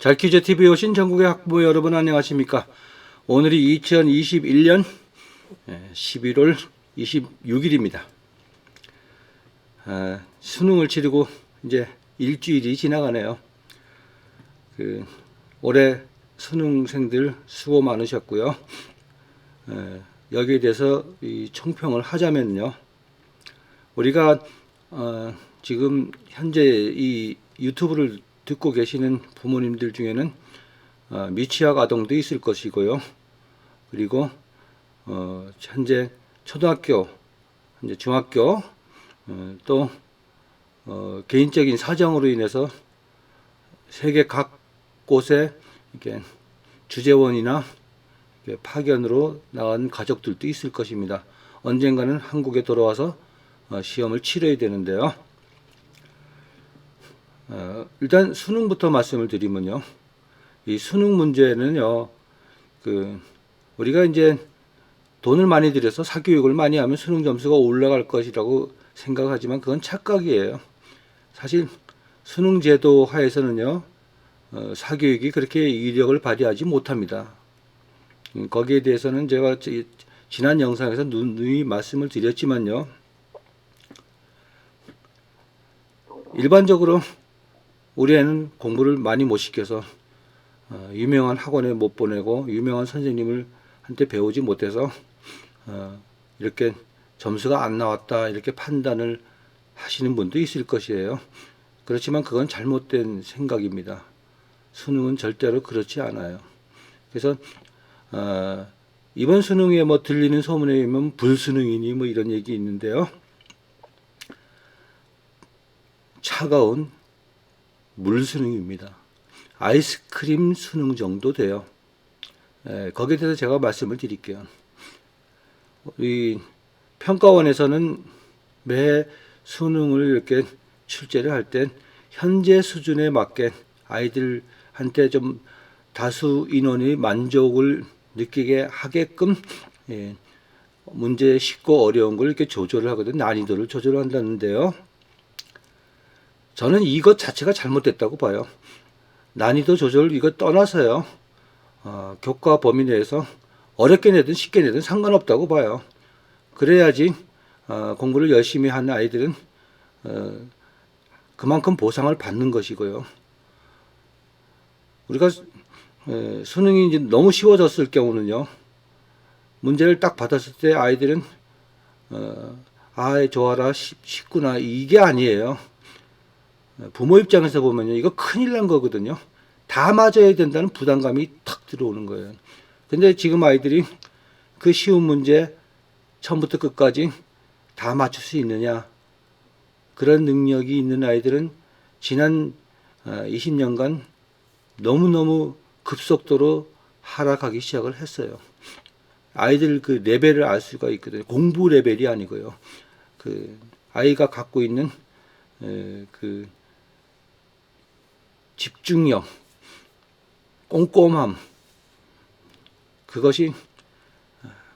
잘퀴즈 TV에 오신 전국의 학부모 여러분 안녕하십니까? 오늘이 2021년 11월 26일입니다. 수능을 치르고 이제 일주일이 지나가네요. 올해 수능생들 수고 많으셨고요. 여기에 대해서 이 총평을 하자면요. 우리가 지금 현재 이 유튜브를 듣고 계시는 부모님들 중에는 미취학 아동도 있을 것이고요. 그리고 현재 초등학교, 현재 중학교, 또 개인적인 사정으로 인해서 세계 각 곳에 이렇게 주재원이나 이렇게 파견으로 나간 가족들도 있을 것입니다. 언젠가는 한국에 돌아와서 시험을 치러야 되는데요. 일단 수능부터 말씀을 드리면요. 이 수능 문제는요, 우리가 이제 돈을 많이 들여서 사교육을 많이 하면 수능 점수가 올라갈 것이라고 생각하지만 그건 착각이에요. 사실 수능 제도 하에서는요, 사교육이 그렇게 이력을 발휘하지 못합니다. 거기에 대해서는 제가 지난 영상에서 누누이 말씀을 드렸지만요. 일반적으로 우리 애는 공부를 많이 못 시켜서 유명한 학원에 못 보내고 유명한 선생님을 한테 배우지 못해서 이렇게 점수가 안 나왔다 이렇게 판단을 하시는 분도 있을 것이에요. 그렇지만 그건 잘못된 생각입니다. 수능은 절대로 그렇지 않아요. 그래서 이번 수능에 뭐 들리는 소문에 의하면 불수능이니 뭐 이런 얘기 있는데요. 차가운 물수능입니다. 아이스크림 수능 정도 돼요. 거기에 대해서 제가 말씀을 드릴게요. 이 평가원에서는 매 수능을 이렇게 출제를 할 때 현재 수준에 맞게 아이들한테 좀 다수 인원이 만족을 느끼게 하게끔 문제 쉽고 어려운 걸 이렇게 조절을 하거든요. 난이도를 조절한다는데요. 저는 이것 자체가 잘못됐다고 봐요. 난이도 조절 이거 떠나서요. 교과 범위 내에서 어렵게 내든 쉽게 내든 상관없다고 봐요. 그래야지 공부를 열심히 하는 아이들은 그만큼 보상을 받는 것이고요. 우리가 수능이 이제 너무 쉬워졌을 경우는요. 문제를 딱 받았을 때 아이들은 좋아라 쉽구나 이게 아니에요. 부모 입장에서 보면요, 이거 큰일 난 거거든요. 다 맞아야 된다는 부담감이 탁 들어오는 거예요. 근데 지금 아이들이 그 쉬운 문제 처음부터 끝까지 다 맞출 수 있느냐? 그런 능력이 있는 아이들은 지난 20년간 너무너무 급속도로 하락하기 시작을 했어요. 아이들 그 레벨을 알 수가 있거든요. 공부 레벨이 아니고요. 아이가 갖고 있는 집중력, 꼼꼼함, 그것이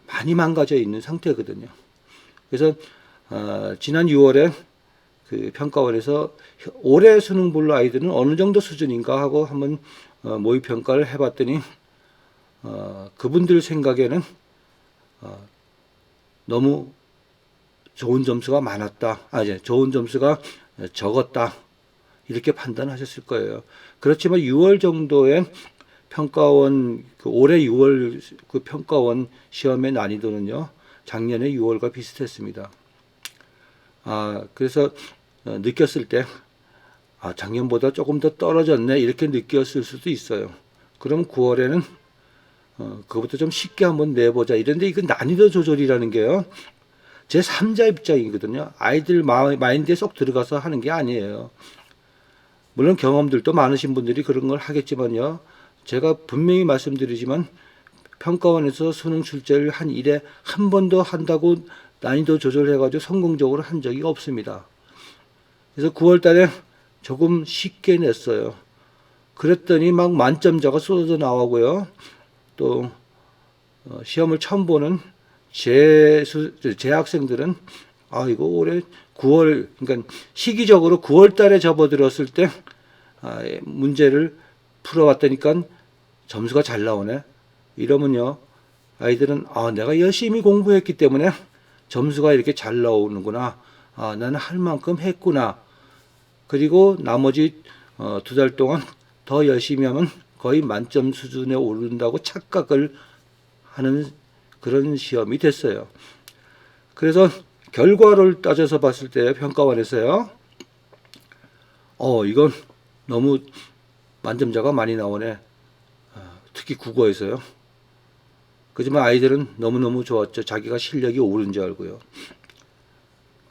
많이 망가져 있는 상태거든요. 그래서 지난 6월에 평가원에서 올해 수능 볼 아이들은 어느 정도 수준인가 하고 한번 모의 평가를 해봤더니 그분들 생각에는 너무 좋은 점수가 많았다, 좋은 점수가 적었다. 이렇게 판단하셨을 거예요. 그렇지만 6월 정도의 평가원, 올해 6월 평가원 시험의 난이도는요, 작년에 6월과 비슷했습니다. 그래서 느꼈을 때, 작년보다 조금 더 떨어졌네, 이렇게 느꼈을 수도 있어요. 그럼 9월에는 그것부터 좀 쉽게 한번 내보자. 이런데 이건 난이도 조절이라는 게요, 제 3자 입장이거든요. 아이들 마인드에 쏙 들어가서 하는 게 아니에요. 물론 경험들도 많으신 분들이 그런 걸 하겠지만요. 제가 분명히 말씀드리지만 평가원에서 수능 출제를 한 이래 한 번도 한다고 난이도 조절해가지고 성공적으로 한 적이 없습니다. 그래서 9월 달에 조금 쉽게 냈어요. 그랬더니 막 만점자가 쏟아져 나오고요. 또 시험을 처음 보는 제 학생들은 이거 올해 9월, 그러니까 시기적으로 9월 달에 접어들었을 때 문제를 풀어봤다니까 점수가 잘 나오네. 이러면요, 아이들은 내가 열심히 공부했기 때문에 점수가 이렇게 잘 나오는구나. 나는 할 만큼 했구나. 그리고 나머지 2달 동안 더 열심히 하면 거의 만점 수준에 오른다고 착각을 하는 그런 시험이 됐어요. 그래서 결과를 따져서 봤을 때 평가원에서요, 이건 너무 만점자가 많이 나오네. 특히 국어에서요. 그지만 아이들은 너무너무 좋았죠. 자기가 실력이 오른 줄 알고요.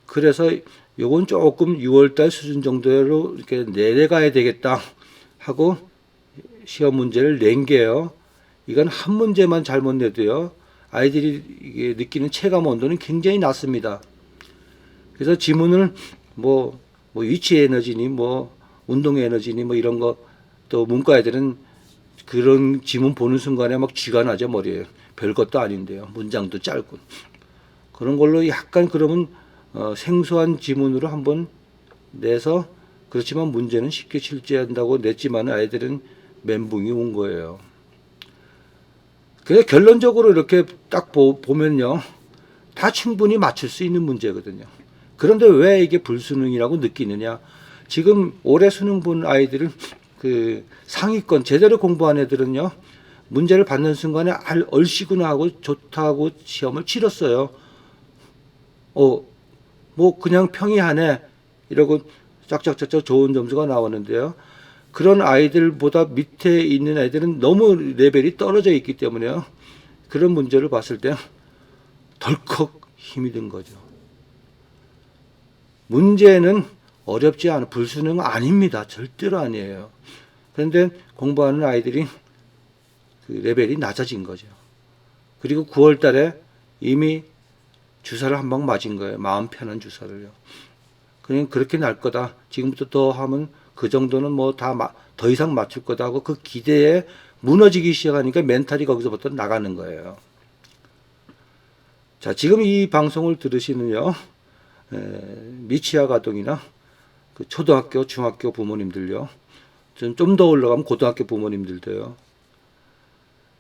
그래서 요건 조금 6월달 수준 정도로 이렇게 내려가야 되겠다 하고 시험 문제를 낸 게요. 이건 한 문제만 잘못 내도요, 아이들이 이게 느끼는 체감 온도는 굉장히 낮습니다. 그래서 지문을 뭐 위치 에너지니 운동 에너지니 이런 거, 또 문과 애들은 그런 지문 보는 순간에 막 쥐가 나죠, 머리에. 별것도 아닌데요. 문장도 짧고. 그런 걸로 약간 그러면 생소한 지문으로 한번 내서, 그렇지만 문제는 쉽게 출제한다고 냈지만 아이들은 멘붕이 온 거예요. 그래서 결론적으로 이렇게 딱 보면요, 다 충분히 맞출 수 있는 문제거든요. 그런데 왜 이게 불수능이라고 느끼느냐? 지금 올해 수능 본 아이들은 그 상위권 제대로 공부한 애들은요, 문제를 받는 순간에 얼씨구나 하고 좋다고 시험을 치렀어요. 그냥 평이하네 이러고 짝짝짝짝 좋은 점수가 나오는데요. 그런 아이들보다 밑에 있는 아이들은 너무 레벨이 떨어져 있기 때문에요, 그런 문제를 봤을 때 덜컥 힘이 든 거죠. 문제는 어렵지 않은 불수능 아닙니다. 절대로 아니에요. 그런데 공부하는 아이들이 그 레벨이 낮아진 거죠. 그리고 9월 달에 이미 주사를 한 방 맞은 거예요. 마음 편한 주사를요. 그냥 그렇게 날 거다. 지금부터 더 하면 그 정도는 더 이상 맞출 거다 하고 그 기대에 무너지기 시작하니까 멘탈이 거기서부터 나가는 거예요. 자, 지금 이 방송을 들으시는요, 미취학 아동이나 그 초등학교, 중학교 부모님들요, 좀 더 올라가면 고등학교 부모님들도요.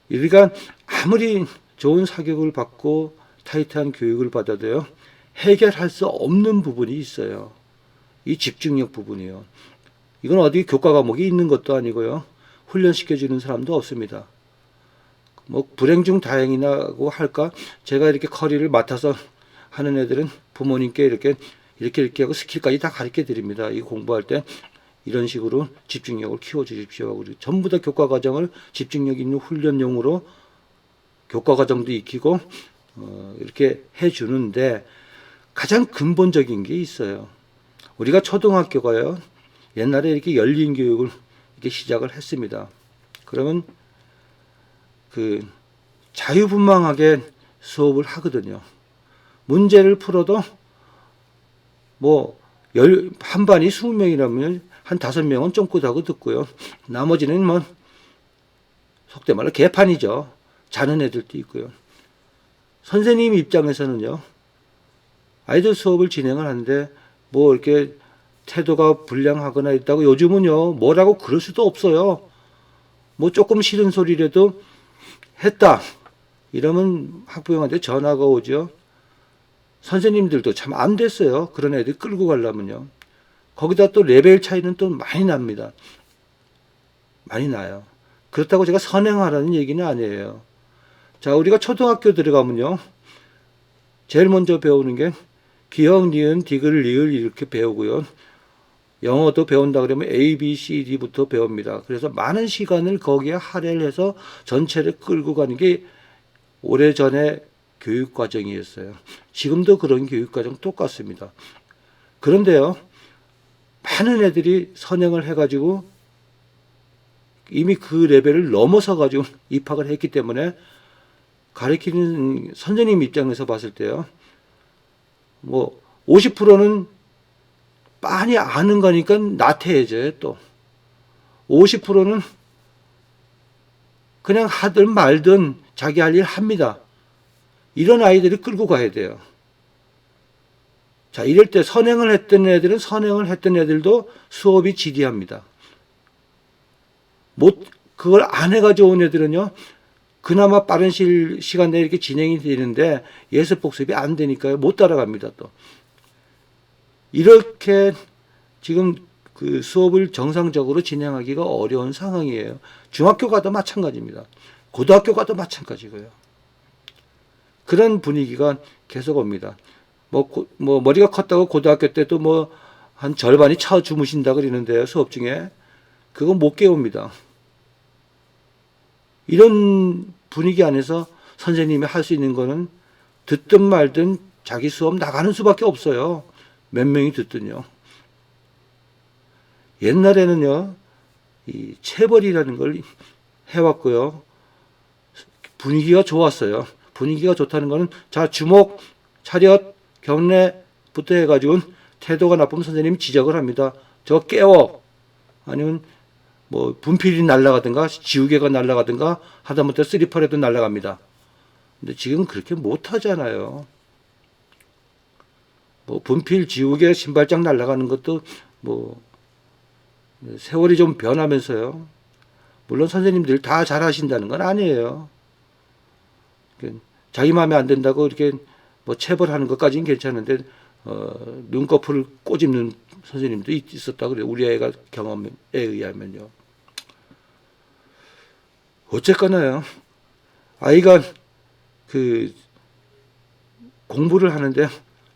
우리가 아무리 좋은 사교육을 받고 타이트한 교육을 받아도요, 해결할 수 없는 부분이 있어요. 이 집중력 부분이요. 이건 어디 교과 과목이 있는 것도 아니고요, 훈련시켜주는 사람도 없습니다. 불행 중 다행이라고 할까? 제가 이렇게 커리를 맡아서 하는 애들은 부모님께 이렇게 하고 스킬까지 다 가르쳐 드립니다. 이 공부할 때 이런 식으로 집중력을 키워주십시오 하고, 전부 다 교과 과정을 집중력 있는 훈련용으로 교과 과정도 익히고 이렇게 해주는데, 가장 근본적인 게 있어요. 우리가 초등학교가요, 옛날에 이렇게 열린 교육을 이렇게 시작을 했습니다. 그러면 자유분방하게 수업을 하거든요. 문제를 풀어도 한 반이 20명이라면 한 5명은 쫑긋하고 듣고요. 나머지는 속된 말로 개판이죠. 자는 애들도 있고요. 선생님 입장에서는요, 아이들 수업을 진행을 하는데 이렇게 태도가 불량하거나 있다고 요즘은요, 뭐라고 그럴 수도 없어요. 조금 싫은 소리라도 했다 이러면 학부형한테 전화가 오죠. 선생님들도 참 안 됐어요. 그런 애들 끌고 가려면요. 거기다 또 레벨 차이는 또 많이 납니다. 많이 나요. 그렇다고 제가 선행하라는 얘기는 아니에요. 자, 우리가 초등학교 들어가면요, 제일 먼저 배우는 게 기역, 니은, 디귿, 리을 이렇게 배우고요. 영어도 배운다 그러면 A, B, C, D부터 배웁니다. 그래서 많은 시간을 거기에 할애를 해서 전체를 끌고 가는 게 오래전에 교육과정이었어요. 지금도 그런 교육과정 똑같습니다. 그런데요, 많은 애들이 선행을 해가지고 이미 그 레벨을 넘어서가지고 입학을 했기 때문에 가르치는 선생님 입장에서 봤을 때요, 50%는 많이 아는 거니까 나태해져요. 또 50%는 그냥 하든 말든 자기 할 일 합니다. 이런 아이들이 끌고 가야 돼요. 자, 이럴 때 선행을 했던 애들도 수업이 지리합니다. 그걸 안 해가지고 온 애들은요, 그나마 빠른 시간 내에 이렇게 진행이 되는데 예습 복습이 안 되니까요, 못 따라갑니다, 또. 이렇게 지금 그 수업을 정상적으로 진행하기가 어려운 상황이에요. 중학교 가도 마찬가지입니다. 고등학교 가도 마찬가지고요. 그런 분위기가 계속 옵니다. 머리가 컸다고 고등학교 때도 한 절반이 차 주무신다 그러는데요, 수업 중에. 그건 못 깨웁니다. 이런 분위기 안에서 선생님이 할 수 있는 거는 듣든 말든 자기 수업 나가는 수밖에 없어요. 몇 명이 듣든요. 옛날에는요, 이 체벌이라는 걸 해왔고요. 분위기가 좋았어요. 분위기가 좋다는 거는, 자, 주목, 차렷, 경례부터 해가지고 태도가 나쁘면 선생님이 지적을 합니다. 저 깨워. 아니면 분필이 날아가든가 지우개가 날아가든가 하다못해 쓰리펄에도 날아갑니다. 근데 지금 그렇게 못하잖아요. 분필, 지우개, 신발장 날아가는 것도 세월이 좀 변하면서요. 물론 선생님들 다 잘하신다는 건 아니에요. 자기 마음에 안 된다고 이렇게 체벌하는 것까지는 괜찮은데 눈꺼풀을 꼬집는 선생님도 있었다 그래요. 우리 애가 경험에 의하면요. 어쨌거나요, 아이가 그 공부를 하는데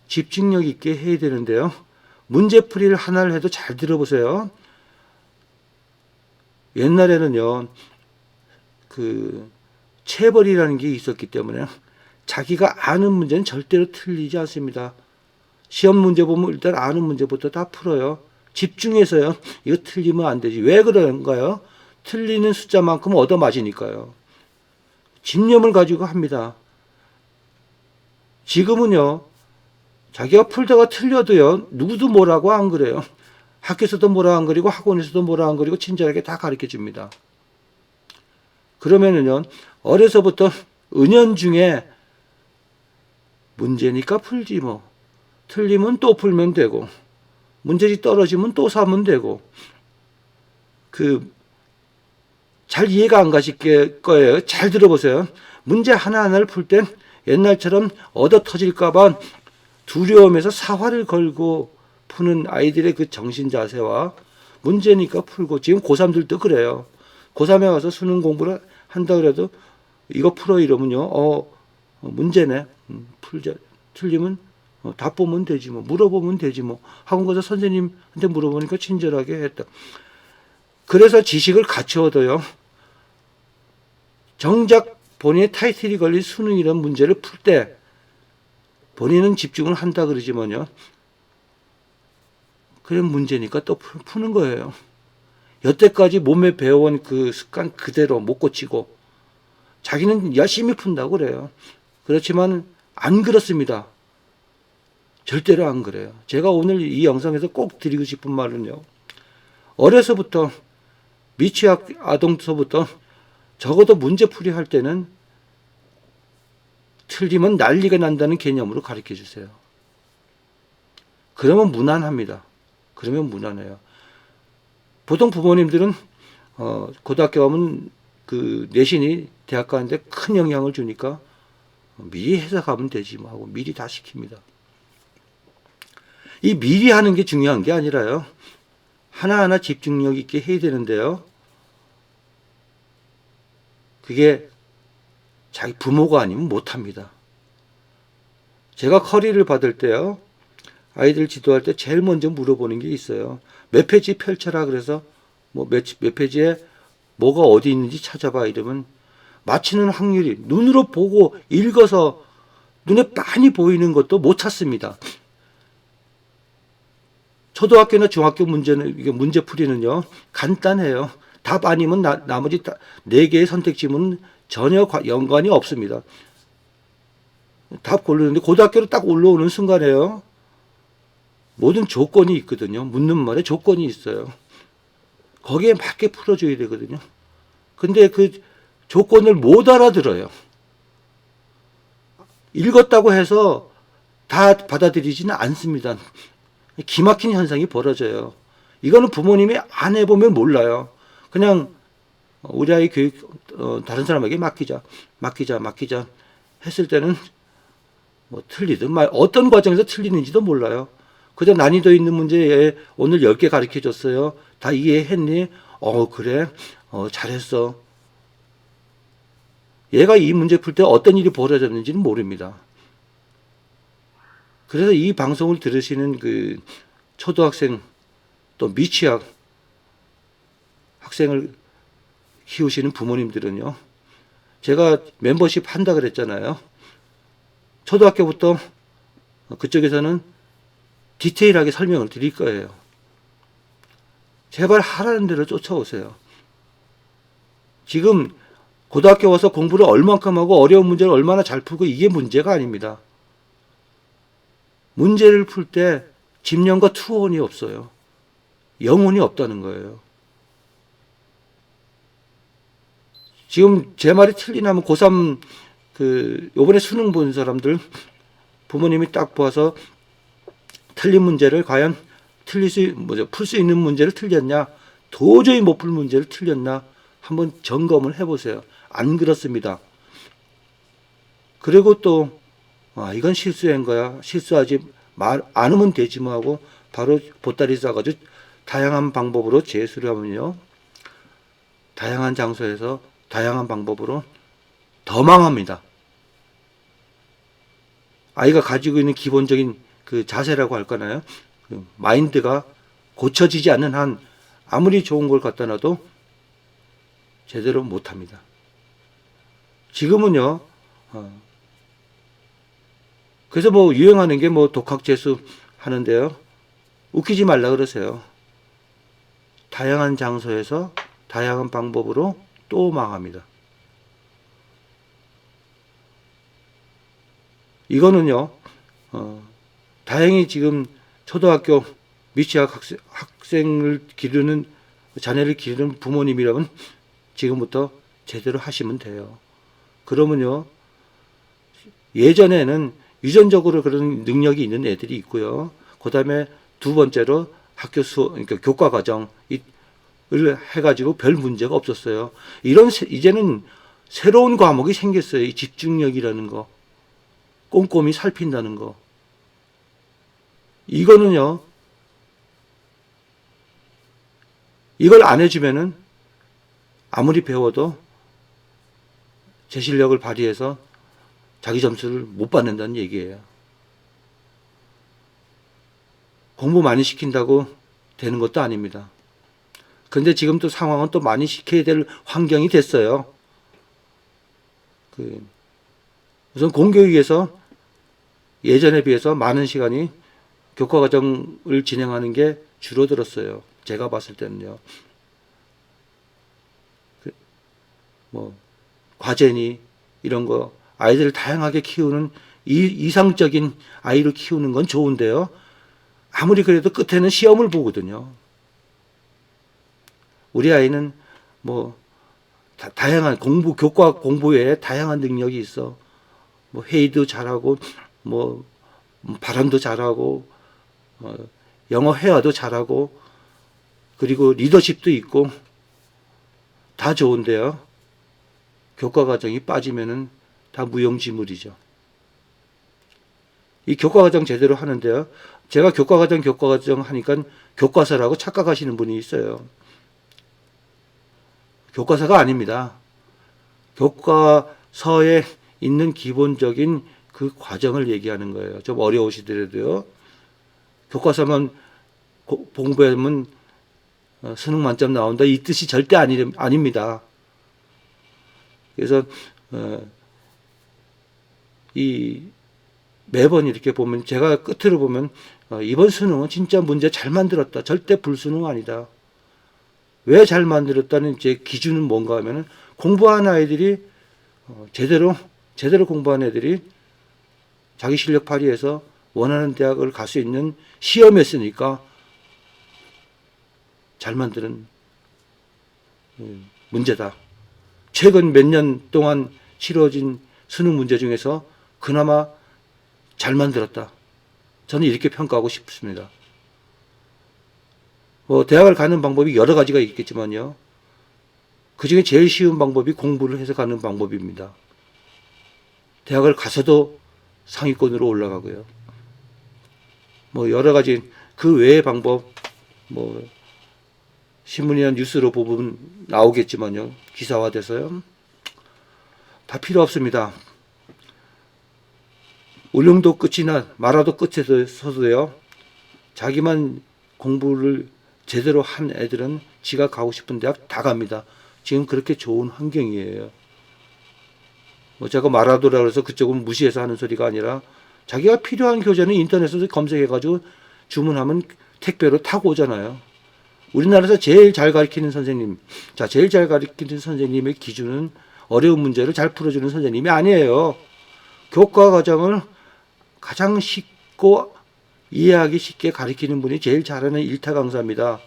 집중력 있게 해야 되는데요. 문제풀이를 하나를 해도 잘 들어보세요. 옛날에는요, 그 체벌이라는 게 있었기 때문에 자기가 아는 문제는 절대로 틀리지 않습니다. 시험 문제 보면 일단 아는 문제부터 다 풀어요. 집중해서요. 이거 틀리면 안 되지. 왜 그런가요? 틀리는 숫자만큼 얻어맞으니까요. 집념을 가지고 합니다. 지금은요, 자기가 풀다가 틀려도요, 누구도 뭐라고 안 그래요. 학교에서도 뭐라 안 그리고 학원에서도 뭐라 안 그리고 친절하게 다 가르쳐 줍니다. 그러면은요, 어려서부터 은연중에 문제니까 풀지 뭐. 틀리면 또 풀면 되고, 문제지 떨어지면 또 사면 되고, 잘 이해가 안 가실 거예요. 잘 들어보세요. 문제 하나하나를 풀 땐 옛날처럼 얻어 터질까봐 두려움에서 사활을 걸고 푸는 아이들의 그 정신 자세와 문제니까 풀고, 지금 고3들도 그래요. 고3에 와서 수능 공부를 한다 그래도 이거 풀어 이러면요, 문제네. 풀자. 틀리면 답 보면 되지 뭐. 물어보면 되지 뭐. 학원 가서 선생님한테 물어보니까 친절하게 했다. 그래서 지식을 같이 얻어요. 정작 본인의 타이틀이 걸린 수능 이런 문제를 풀 때 본인은 집중을 한다 그러지만요, 그런 문제니까 또 푸는 거예요. 여태까지 몸에 배워온 그 습관 그대로 못 고치고 자기는 열심히 푼다고 그래요. 그렇지만 안 그렇습니다. 절대로 안 그래요. 제가 오늘 이 영상에서 꼭 드리고 싶은 말은요, 어려서부터 미취학 아동서부터 적어도 문제풀이 할 때는 틀리면 난리가 난다는 개념으로 가르쳐 주세요. 그러면 무난합니다. 그러면 무난해요. 보통 부모님들은 고등학교 가면 그 내신이 대학 가는데 큰 영향을 주니까 미리 해서 가면 되지 뭐 하고 미리 다 시킵니다. 이 미리 하는 게 중요한 게 아니라요, 하나하나 집중력 있게 해야 되는데요, 그게 자기 부모가 아니면 못합니다. 제가 커리를 받을 때요, 아이들 지도할 때 제일 먼저 물어보는 게 있어요. 몇 페이지 펼쳐라 그래서 몇 페이지에 뭐가 어디 있는지 찾아봐 이러면 맞히는 확률이, 눈으로 보고 읽어서 눈에 빤히 보이는 것도 못 찾습니다. 초등학교나 중학교 문제는, 이게 문제풀이는요, 간단해요. 답 아니면 나머지 4개의 선택지문은 전혀 연관이 없습니다. 답 고르는데 고등학교로 딱 올라오는 순간에요, 모든 조건이 있거든요. 묻는 말에 조건이 있어요. 거기에 맞게 풀어줘야 되거든요. 근데 그 조건을 못 알아들어요. 읽었다고 해서 다 받아들이지는 않습니다. 기막힌 현상이 벌어져요. 이거는 부모님이 안 해보면 몰라요. 그냥 우리 아이 교육 다른 사람에게 맡기자 했을 때는 뭐 틀리든 어떤 과정에서 틀리는지도 몰라요. 그저 난이도 있는 문제에 오늘 10개 가르쳐 줬어요. 다 이해했니? 그래. 잘했어. 얘가 이 문제 풀 때 어떤 일이 벌어졌는지는 모릅니다. 그래서 이 방송을 들으시는 그 초등학생 또 미취학 학생을 키우시는 부모님들은요. 제가 멤버십 한다 그랬잖아요. 초등학교부터 그쪽에서는 디테일하게 설명을 드릴 거예요. 제발 하라는 대로 쫓아오세요. 지금 고등학교 와서 공부를 얼만큼 하고 어려운 문제를 얼마나 잘 풀고 이게 문제가 아닙니다. 문제를 풀 때 집념과 투혼이 없어요. 영혼이 없다는 거예요. 지금 제 말이 틀리냐면 고3 요번에 수능 본 사람들 부모님이 딱 보아서 틀린 문제를 과연 풀 수 있는 문제를 틀렸냐, 도저히 못 풀 문제를 틀렸나 한번 점검을 해보세요. 안 그렇습니다. 그리고 또 이건 실수한 거야. 실수하지 않으면 되지 뭐 하고 바로 보따리 싸가지고 다양한 방법으로 재수를 하면요. 다양한 장소에서 다양한 방법으로 더 망합니다. 아이가 가지고 있는 기본적인 그 자세라고 할까나요? 그 마인드가 고쳐지지 않는 한 아무리 좋은 걸 갖다 놔도 제대로 못합니다. 지금은요. 그래서 뭐 유행하는 게 뭐 독학재수 하는데요. 웃기지 말라 그러세요. 다양한 장소에서 다양한 방법으로 또 망합니다. 이거는요. 다행히 지금 초등학교 미취학 학생을 기르는 자녀를 기르는 부모님이라면 지금부터 제대로 하시면 돼요. 그러면요. 예전에는 유전적으로 그런 능력이 있는 애들이 있고요. 그 다음에 두 번째로 학교 그러니까 교과 과정을 해가지고 별 문제가 없었어요. 이제는 새로운 과목이 생겼어요. 이 집중력이라는 거. 꼼꼼히 살핀다는 거. 이거는요. 이걸 안 해주면은 아무리 배워도 제 실력을 발휘해서 자기 점수를 못 받는다는 얘기예요. 공부 많이 시킨다고 되는 것도 아닙니다. 그런데 지금 또 상황은 또 많이 시켜야 될 환경이 됐어요. 우선 공교육에서 예전에 비해서 많은 시간이 교과과정을 진행하는 게 줄어들었어요. 제가 봤을 때는요. 과제니 이런 거 아이들을 다양하게 키우는 이상적인 아이로 키우는 건 좋은데요. 아무리 그래도 끝에는 시험을 보거든요. 우리 아이는 다양한 교과 공부 외에 다양한 능력이 있어. 회의도 잘하고, 발음도 잘하고, 영어 회화도 잘하고, 그리고 리더십도 있고, 다 좋은데요. 교과 과정이 빠지면은 다 무용지물이죠. 이 교과 과정 제대로 하는데요. 제가 교과 과정 하니까 교과서라고 착각하시는 분이 있어요. 교과서가 아닙니다. 교과서에 있는 기본적인 그 과정을 얘기하는 거예요. 좀 어려우시더라도요. 교과서만 공부하면 수능 만점 나온다 이 뜻이 절대 아닙니다. 그래서 매번 이렇게 보면 제가 끝으로 보면 이번 수능은 진짜 문제 잘 만들었다. 절대 불수능 아니다. 왜 잘 만들었다는 제 기준은 뭔가 하면은 공부한 아이들이 제대로 공부한 애들이 자기 실력 발휘해서 원하는 대학을 갈 수 있는 시험이었으니까 잘 만드는 문제다. 최근 몇 년 동안 치러진 수능 문제 중에서 그나마 잘 만들었다. 저는 이렇게 평가하고 싶습니다. 대학을 가는 방법이 여러 가지가 있겠지만요. 그중에 제일 쉬운 방법이 공부를 해서 가는 방법입니다. 대학을 가서도 상위권으로 올라가고요. 뭐 여러 가지 그 외의 방법, 뭐 신문이나 뉴스로 보면 나오겠지만요. 기사화돼서요. 다 필요 없습니다. 울릉도 끝이나 마라도 끝에 서도요. 자기만 공부를 제대로 한 애들은 지가 가고 싶은 대학 다 갑니다. 지금 그렇게 좋은 환경이에요. 뭐 제가 마라도라고 해서 그쪽은 무시해서 하는 소리가 아니라 자기가 필요한 교재는 인터넷에서 검색해가지고 주문하면 택배로 타고 오잖아요. 우리나라에서 제일 잘 가르치는 선생님, 자, 제일 잘 가르치는 선생님의 기준은 어려운 문제를 잘 풀어주는 선생님이 아니에요. 교과 과정을 가장 쉽고 이해하기 쉽게 가르치는 분이 제일 잘하는 일타 강사입니다.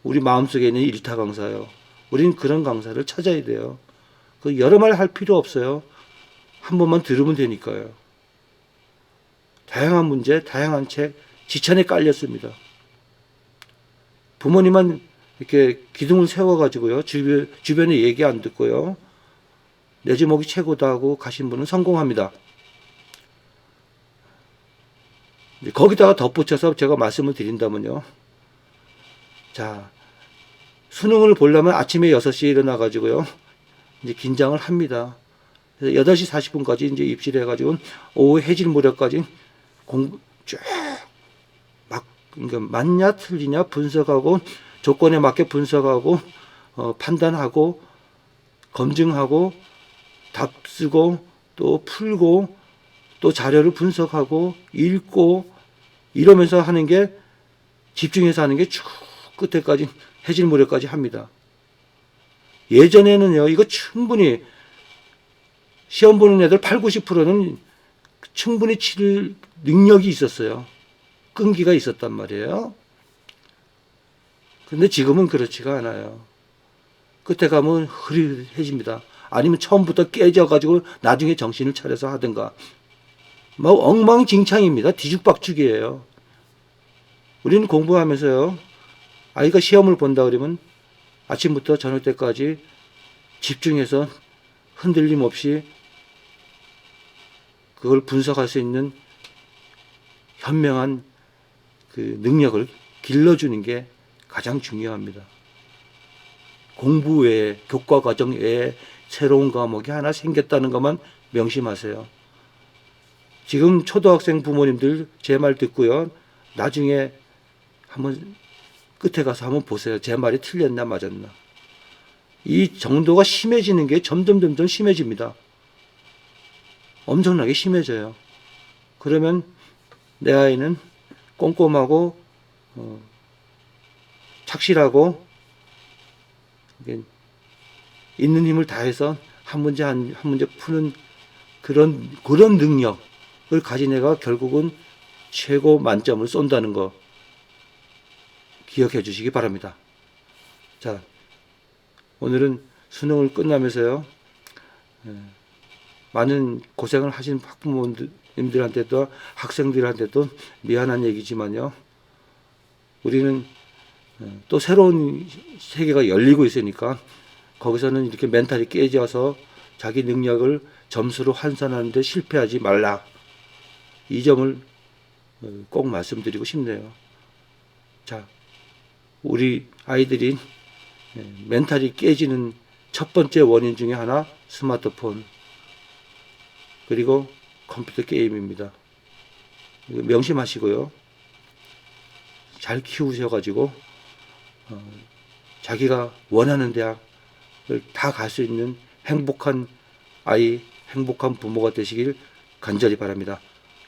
우리 마음속에 있는 일타 강사요. 우리는 그런 강사를 찾아야 돼요. 그 여러 말 할 필요 없어요. 한 번만 들으면 되니까요. 다양한 문제, 다양한 책, 지천에 깔렸습니다. 부모님만 이렇게 기둥을 세워가지고요. 주변에 얘기 안 듣고요. 내 지목이 최고다 하고 가신 분은 성공합니다. 거기다가 덧붙여서 제가 말씀을 드린다면요. 자, 수능을 보려면 아침에 6시에 일어나가지고요. 이제 긴장을 합니다. 그래서 8시 40분까지 이제 입시를 해가지고 오후 해질 무렵까지 공부 쭉 막, 그러니까 맞냐 틀리냐 분석하고 조건에 맞게 분석하고 판단하고 검증하고 답 쓰고 또 풀고 또 자료를 분석하고 읽고 이러면서 하는 게 집중해서 하는 게 쭉 끝에까지 해질 무렵까지 합니다. 예전에는요, 이거 충분히 시험 보는 애들 8, 90%는 충분히 칠 능력이 있었어요. 끈기가 있었단 말이에요. 그런데 지금은 그렇지가 않아요. 끝에 가면 흐릿해집니다. 아니면 처음부터 깨져가지고 나중에 정신을 차려서 하든가. 막 엉망진창입니다. 뒤죽박죽이에요. 우리는 공부하면서요, 아이가 시험을 본다 그러면 아침부터 저녁 때까지 집중해서 흔들림 없이 그걸 분석할 수 있는 현명한 그 능력을 길러주는 게 가장 중요합니다. 공부 외에, 교과 과정 외에 새로운 과목이 하나 생겼다는 것만 명심하세요. 지금 초등학생 부모님들 제 말 듣고요. 나중에 한번 끝에 가서 한번 보세요. 제 말이 틀렸나 맞았나. 이 정도가 심해지는 게 점점 심해집니다. 엄청나게 심해져요. 그러면 내 아이는 꼼꼼하고 착실하고 있는 힘을 다해서 한 문제 한 문제 푸는 그런 능력을 가진 애가 결국은 최고 만점을 쏜다는 거 기억해 주시기 바랍니다. 자, 오늘은 수능을 끝나면서요, 많은 고생을 하신 학부모님들한테도 학생들한테도 미안한 얘기지만요, 우리는 또 새로운 세계가 열리고 있으니까 거기서는 이렇게 멘탈이 깨져서 자기 능력을 점수로 환산하는데 실패하지 말라. 이 점을 꼭 말씀드리고 싶네요. 자, 우리 아이들이 멘탈이 깨지는 첫 번째 원인 중에 하나 스마트폰 그리고 컴퓨터 게임입니다. 명심하시고요. 잘 키우셔가지고 자기가 원하는 대학을 다 갈 수 있는 행복한 아이, 행복한 부모가 되시길 간절히 바랍니다.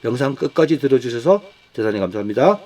영상 끝까지 들어주셔서 대단히 감사합니다.